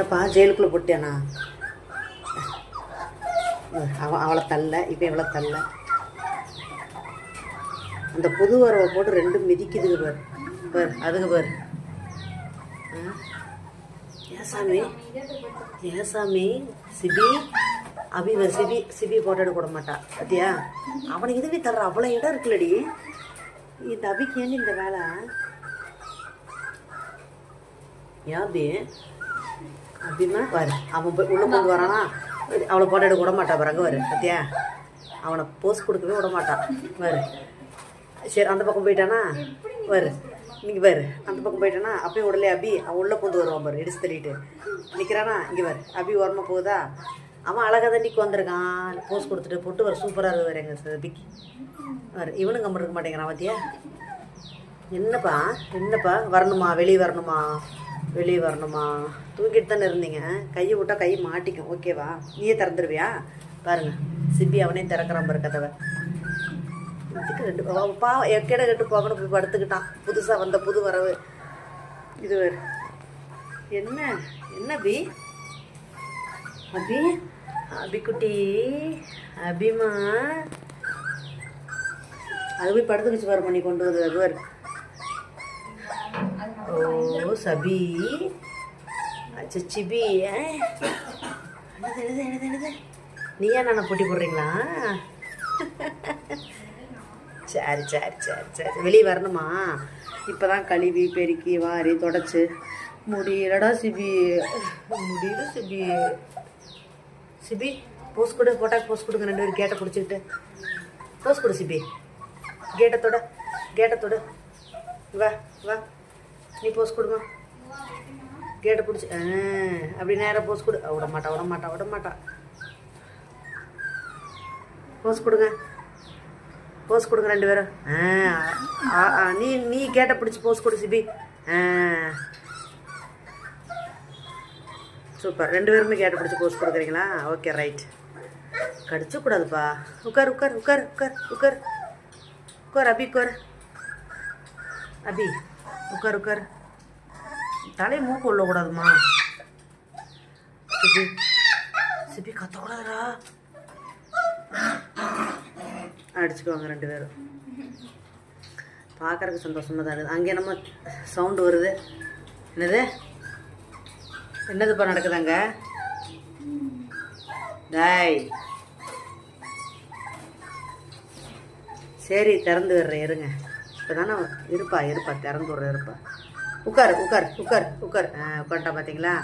ஏப்பா ஜெயிலுக்குள்ளே போட்டியானா? அவளை தள்ள, இப்போ இவளை தள்ள. அந்த புது வரவை போட்டு ரெண்டும் மிதிக்குதுங்க பாரு. பாரு அதுங்க பாரு. ஏசாமி ஏசாமி சிபி அபி வேறு சிபி போட்டோ எடுக்க விட மாட்டா பார்த்தியா? அவனுக்கு இதுவே தர்ற அவ்வளோ இடம் இருக்குல்லடி. இந்த அபிக்கு ஏன் இந்த வேலை? யாபி அப்படின்னா பாரு, அவன் போய் உள்ளே கொண்டு வரானா அவளை போட்டோ எடுக்க விட மாட்டா. பாரு அங்கே வரு பார்த்தியா? அவனை போஸ்ட் கொடுக்கவே விட மாட்டான். பாரு சரி அந்த பக்கம் போயிட்டானா? பாரு இங்கே பாரு அந்த பக்கம் போயிட்டானா? அப்பயும் உடலே அபி அவன் உள்ளே கொண்டு வருவான் பாரு. இடிச்சு தள்ளிட்டு நிற்கிறானா? இங்கே பாரு அபி ஓரமாக போகுதா? அவன் அழகாக தான் நிற்க வந்திருக்கான். போஸ்ட் கொடுத்துட்டு போட்டு வர சூப்பராக இருக்குது வேறு எங்கள் அபிக்கு. பாரு இவனும் கம்ம இருக்க மாட்டேங்கிறான் பார்த்தியா? என்னப்பா வரணுமா? வெளியே வரணுமா? தூங்கிட்டு தானே இருந்தீங்க. கையை விட்டா கை மாட்டிக்கும். ஓகேவா? நீயே திறந்துருவியா? பாருங்க சிப்பி அவனே திறக்கிறான் பாரு கதவை. இதுக்கு ரெண்டு பாவம் எக்கட கெட்டு போகணும் போய் படுத்துக்கிட்டான். புதுசாக வந்த புது வரவு இது வேறு. என்ன அபி அபிக்குட்டி அபிமா அது போய் படுத்துக்கிச்சு பாரு பண்ணி கொண்டு வந்து அது வேறு. ஓ சபி சிபி என்னது நீயா நான் போட்டி போடுறீங்களா? சரி வெளியே வரணுமா? இப்போ தான் கழுவி பெருக்கி வாரி தொடச்சி முடியலடா சிபி. முடியல சிபி போஸ்ட் கொடு. போட்டாக்கு போஸ்ட் கொடுங்க. ரெண்டு பேரும் கேட்டை பிடிச்சிக்கிட்டு போஸ்ட் கொடு சிபி. கேட்டை தொட வா நீ போஸ்ட் கொடுமா. கேட்டை பிடிச்சி அப்படி நேராக போஸ்ட் கொடு. விட மாட்டா. போஸ்ட் கொடுங்க ரெண்டு பேரும். நீ கேட்டை பிடிச்சி போஸ்ட் கொடு சிபி. சூப்பர். ரெண்டு பேருமே கேட்டை பிடிச்சி போஸ்ட் கொடுக்குறீங்களா? Okay right. கடிச்சக்கூடாதுப்பா. உட்கார் அபி உட்கார். தலையை மூக்கு உள்ளக்கூடாதுமா. சிபி கத்தக்கூடாதுடா. அடிச்சுக்குவாங்க ரெண்டு பேரும். பார்க்குறதுக்கு சந்தோஷமாக தான் இருக்குது. அங்கே நம்ம சவுண்டு வருது. என்னதுப்பா நடக்குதாங்க? டாய் சரி திறந்து விடுறேன் இருங்க. இப்போ தானே இருப்பா திறந்து விட்றேன். உட்கார் உட்கார்ட்டா பார்த்தீங்களா?